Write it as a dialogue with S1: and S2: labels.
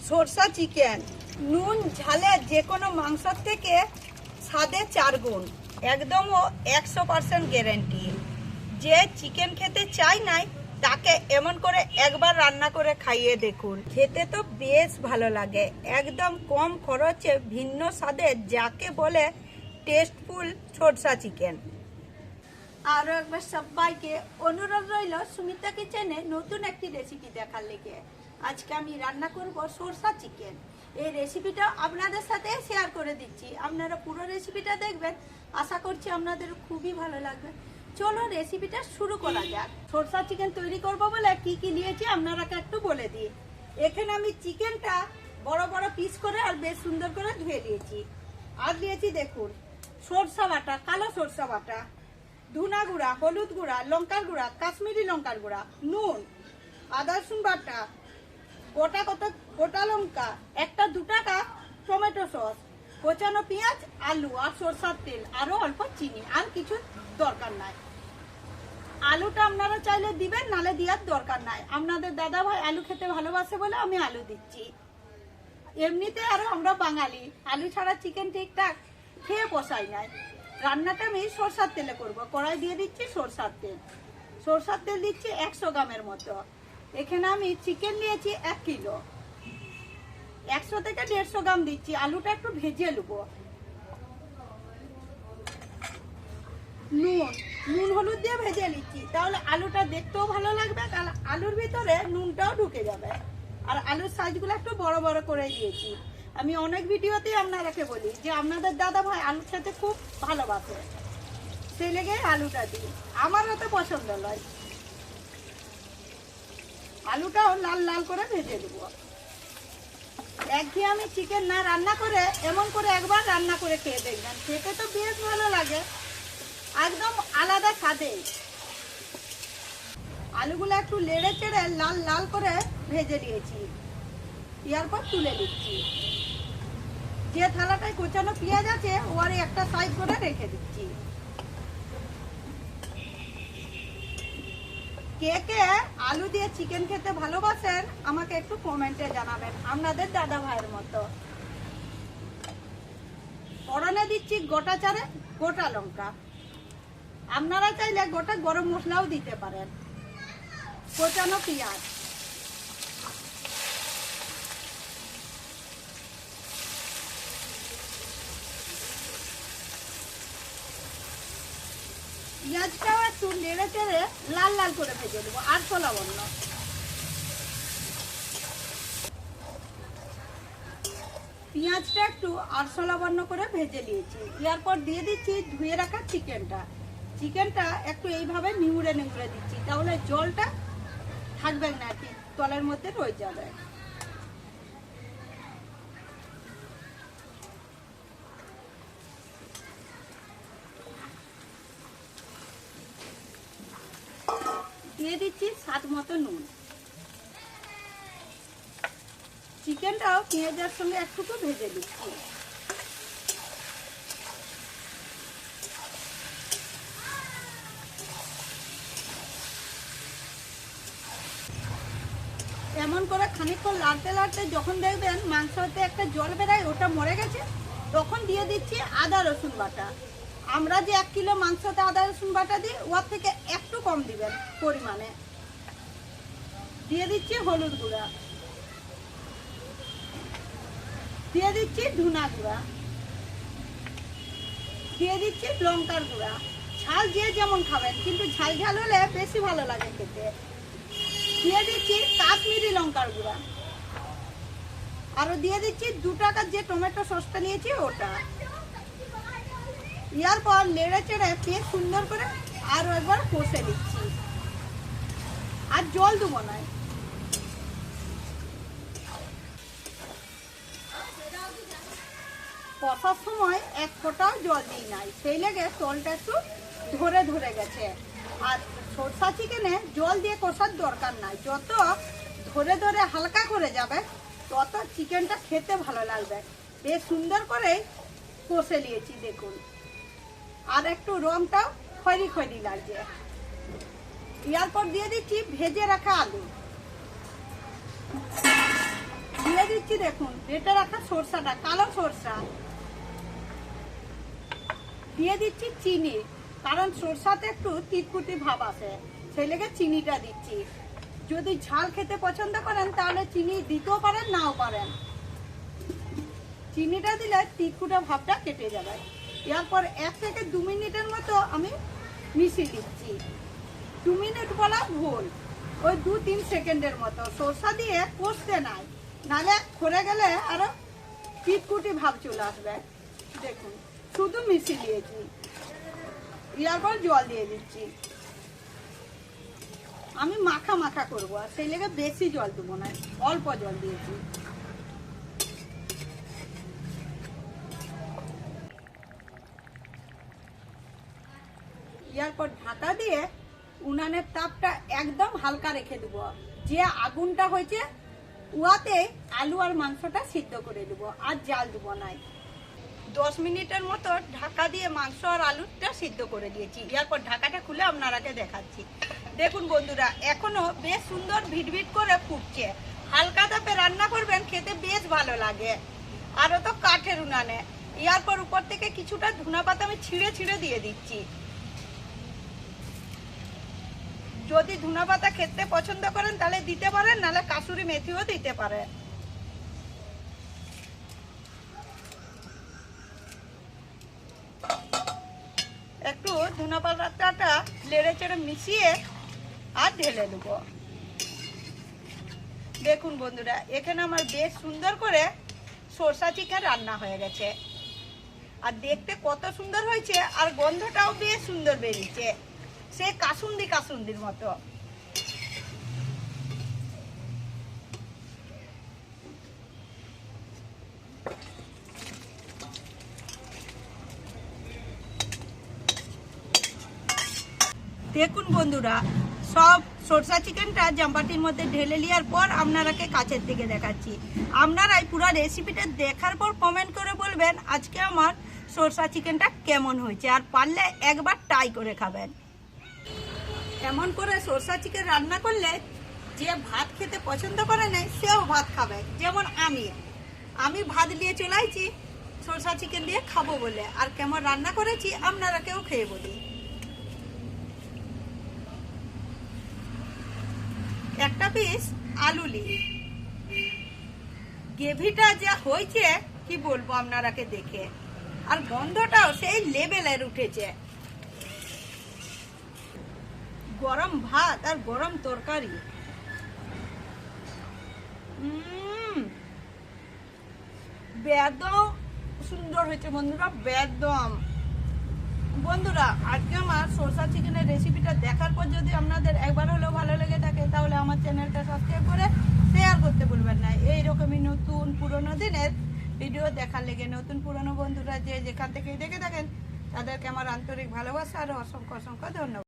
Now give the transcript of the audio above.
S1: সরষা চিকেন নুন ঝালে যে কোনো মাংসর থেকে স্বাদে 4 গুণ, একদম 100% গ্যারেন্টি। যে চিকেন খেতে চাই নাই তাকে এমন করে একবার রান্না করে খাইয়ে দেখুন, খেতে তো বেশ ভালো লাগে। একদম কম খরচে ভিন্ন স্বাদে, যাকে বলে টেস্টফুল সরষা চিকেন। আরও একবার সবাইকে অনুরোধ রইল সুমিতা কিচেনে নতুন একটি রেসিপি দেখার লেগে। আজকে আমি রান্না করব সরষা চিকেন। এই রেসিপিটা আপনাদের সাথে শেয়ার করে দিচ্ছি, আপনারা পুরো রেসিপিটা দেখবেন, আশা করছি আপনাদের খুবই ভালো লাগবে। চলো রেসিপিটা শুরু করা যাক। সরষা চিকেন তৈরি করব বলে কি কি নিয়েছি আপনারাকে একটু বলে দিই। এখানে আমি চিকেনটা বড় বড় পিস করে আর বেশ সুন্দর করে ধুয়ে নিয়েছি। আর নিয়েছি দেখুন সরষা বাটা, কালো সরষা বাটা, ধুনা গুঁড়া, হলুদ গুঁড়া, লঙ্কার গুঁড়া, কাশ্মীরি লঙ্কার গুঁড়া, নুন, আদা রসুন বাটা, গোটা লঙ্কা, একটা 2 টাকা টমেটো সস, কোচানো পেঁয়াজ, আলু আর সরষার তেল, আরো অল্প চিনি। আর কিছু দরকার নাই। আলুটা আপনারা চাইলে দিবেন, নালে দেওয়ার দরকার নাই। আপনাদের দাদা ভাই আলু খেতে ভালোবাসে বলে আমি আলু দিচ্ছি। এমনিতে আরো আমরা বাঙালি আলু ছাড়া চিকেন ঠিকঠাক খেয়ে পোষাই নাই। রান্নাটা আমি সরষার তেলে করব। কড়াই দিয়ে দিচ্ছি সরষার তেল। সরষার তেল দিচ্ছি 100 গ্রামের মতো। এখানে আমি চিকেন নিয়েছি 1 কিলো, 100 থেকে 150 গ্রাম দিচ্ছি। আলুটা একটু ভেজে নেব। নুন হলুদ দিয়ে ভেজে নিচ্ছি, তাহলে আলুটা দেখতেও ভালো লাগবে, আর আলুর ভিতরে নুনটাও ঢুকে যাবে। আর আলুর সাইজগুলো একটু বড় বড় করে দিয়েছি। আমি অনেক ভিডিওতেই আপনারাকে বলি যে আপনাদের দাদা ভাই আলু খেতে খুব ভালোবাসে, সেই লেগে আলুটা দিই। আমারও তো পছন্দ নয়। আলুটাও লাল লাল করে ভেজে দেবো। একঘেয়ে আমি চিকেন না রান্না করে এমন করে একবার রান্না করে খেয়ে দেখবেন, খেতে তো বেশ ভালো লাগে, একদম আলাদা স্বাদে। আলুগুলো একটু নেড়ে চেড়ে লাল লাল করে ভেজে নিয়েছি। এরপর তুলে দিচ্ছি। যে থালাটায় কোচানো পেঁয়াজ আছে ওর একটা সাইড করে রেখে দিচ্ছি। কে কে আলু দিয়ে চিকেন খেতে ভালোবাসেন আমাকে একটু কমেন্টে জানাবেন, আপনাদের দাদা ভাইয়ের মতো। ফোড়নে দিচ্ছি গোটা 4 গোটা লঙ্কা। আপনারা চাইলে গোটা গরম মশলাও দিতে পারেন। কোচানো পেঁয়াজ, পেঁয়াজটাও একটু নেড়ে চেড়ে লাল লাল করে ভেজে দেবো। আর লবণ, পেঁয়াজটা একটু 800 লবণ করে ভেজে নিয়েছি। এরপর দিয়ে দিচ্ছি ধুয়ে রাখা চিকেনটা। চিকেনটা একটু এইভাবে নিংড়ে নিংড়ে দিচ্ছি, তাহলে জলটা থাকবে না, কি তলের মধ্যে রয়ে যাবে। দিয়ে দিচ্ছি স্বাদ মতো নুন। চিকেনটাও পেঁয়াজের সঙ্গে একটু ভেজে দিচ্ছি। এমন করে খানিকক্ষণ লাড়তে লাড়তে যখন দেখবেন মাংসতে একটা জল বেরোয়, ওটা মরে গেছে, তখন দিয়ে দিচ্ছি আদা রসুন বাটা। আমরা যে 1 কিলো মাংসতে আদা রসুন বাটা দিই, ওর থেকে একটু কম দিবেন পরিমাণে। দিয়ে দিচ্ছি হলুদ গুঁড়া, দিয়ে দিচ্ছি ধুনা গুঁড়া, দিয়ে দিচ্ছি লঙ্কার গুঁড়া। ঝাল যে যেমন খাবেন, কিন্তু ঝাল ঝাল হলে বেশি ভালো লাগে খেতে। দিয়ে দিচ্ছি কাশ্মীরি লঙ্কার গুঁড়া। আরো দিয়ে দিচ্ছি 2 টাকার যে টমেটো সসটা নিয়েছি ওটা। এরপর নেড়ে চেড়ে বেশ সুন্দর করে আরো একবার কষে দিচ্ছি। আর জল দেবো না। কষার সময় 1 ফোঁটাও জল দিই নাই, সেই লেগে জলটা একটু ধরে ধরে গেছে। আর সরষা চিকেনে জল দিয়ে কষার দরকার নাই, যত ধরে ধরে হালকা করে যাবে তত চিকেনটা খেতে ভালো লাগবে। বেশ সুন্দর করে কষে নিয়েছি দেখুন। আর একটু রংটাও খয়রি খয়রি লাগছে। এরপর দিয়ে দিচ্ছি ভেজে রাখা আলু। দিয়ে দিচ্ছি দেখুন বেটে রাখা সরষাটা, কালো সরষা। দিয়ে দিচ্ছি চিনি, কারণ সরষাতে একটু তিতকুটি ভাব আসে, সেই লেগে চিনিটা দিচ্ছি। যদি ঝাল খেতে পছন্দ করেন তাহলে চিনি দিতেও পারেন, নাও পারেন। চিনিটা দিলে তিতকুটা ভাবটা কেটে যাবে। এরপর 1 থেকে 2 মিনিটের মতো আমি মিশিয়ে দিচ্ছি। 2 মিনিট বলা ভুল, ওই 2-3 সেকেন্ডের মতো। সরষা দিয়ে কষতে নাই, নাহলে খরে গেলে আরো তিতকুটি ভাব চলে আসবে। দেখুন শুধু মিশিয়ে দিয়েছি, এরপর জল দিয়ে দিচ্ছি। আমি মাখা মাখা করবো, আর সেই লেগে বেশি জল দেবো না, অল্প জল দিয়েছি। এরপর ঢাকা দিয়ে উনানের তাপটা একদম হালকা রেখে দেবো। যে আগুনটা হয়েছে উয়াতে আলু আর মাংসটা সিদ্ধ করে দেবো, আর জাল দেবো না। 10 মিনিটের মতো ঢাকা দিয়ে মাংস আর আলুটা সিদ্ধ করে দিয়েছি। এরপর ঢাকাটা খুলে আপনারাকে দেখাচ্ছি। দেখুন বন্ধুরা, এখনো বেশ সুন্দর ভিটভিট করে ফুটছে। হালকা তাপে রান্না করবেন, খেতে বেশ ভালো লাগে। আরও তো কাঠের উনানে। এরপর উপর থেকে কিছুটা ধনা পাতা আমি ছিঁড়ে ছিঁড়ে দিয়ে দিচ্ছি। যদি ধনা পাতা খেতে পছন্দ করেন তাহলে দিতে পারেন, নাহলে কাসুরি মেথিও দিতে পারেন। একটু ধনা পাতাটা লেড়ে চেড়ে মিশিয়ে আর ঢেলে দেবো। দেখুন বন্ধুরা, এখানে আমার বেশ সুন্দর করে সরষা চিকেন রান্না হয়ে গেছে। আর দেখতে কত সুন্দর হয়েছে, আর গন্ধটাও বেশ সুন্দর বেরিয়েছে, সে কাসুন্দির মতো। দেখুন বন্ধুরা, সব সরষা চিকেনটা জাম্পাটির মধ্যে ঢেলে নেওয়ার পর আপনারাকে কাছের থেকে দেখাচ্ছি। আপনারাই পুরো রেসিপিটা দেখার পর কমেন্ট করে বলবেন আজকে আমার সরষা চিকেনটা কেমন হয়েছে, আর পারলে একবার ট্রাই করে খাবেন। এমন করে সরষা চিকেন রান্না করলে যে ভাত খেতে পছন্দ করে না সেও ভাত খাবে। যেমন আমি ভাত দিয়ে চলে আসছি সরষা চিকেন দিয়ে খাবো বলে, আর কেমন রান্না করেছি আপনারা কেউ খেয়ে বলি। একটা পিস আলু নিই, গ্রেভিটা যা হয়েছে কি বলবো আপনারাকে দেখে, আর গন্ধটাও সেই লেভেলের উঠেছে। গরম ভাত আর গরম তরকারি, বেদম সুন্দর হয়েছে বন্ধুরা, বেদম। বন্ধুরা, আজকে আমার সরষা চিকেনের রেসিপিটা দেখার পর যদি আপনাদের একবার হলেও ভালো লেগে থাকে তাহলে আমার চ্যানেলটা সাবস্ক্রাইব করে শেয়ার করতে ভুলবেন না। এইরকমই নতুন পুরনো দিনের ভিডিও দেখার লেগে নতুন পুরনো বন্ধুরা যে যেখান থেকে দেখে থাকেন তাদেরকে আমার আন্তরিক ভালোবাসা আর অসংখ্য অসংখ্য ধন্যবাদ।